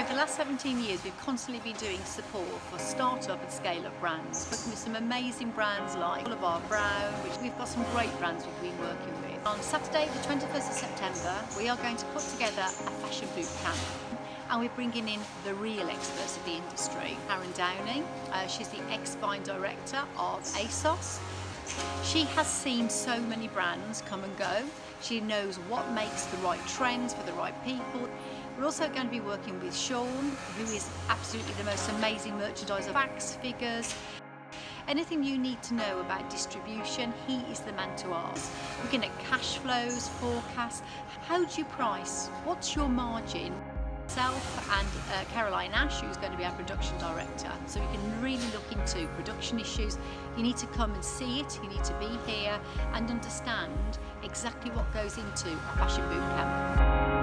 Over the last 17 years, we've constantly been doing support for start-up and scale-up brands, working with some amazing brands like Oliver Brown, which we've got some great brands we've been working with. On Saturday, the 21st of September, we are going to put together a fashion boot camp. And we're bringing in the real experts of the industry. Karen Downing, she's the ex-buying director of ASOS. She has seen so many brands come and go. She knows what makes the right trends for the right people. We're also going to be working with Sean, who is absolutely the most amazing merchandiser, facts, figures. Anything you need to know about distribution, he is the man to ask. Looking at cash flows, forecasts, how do you price? What's your margin? Myself and Caroline Ash, who's going to be our production director, so we can really look into production issues. You need to come and see it, you need to be here and understand exactly what goes into a fashion boot camp.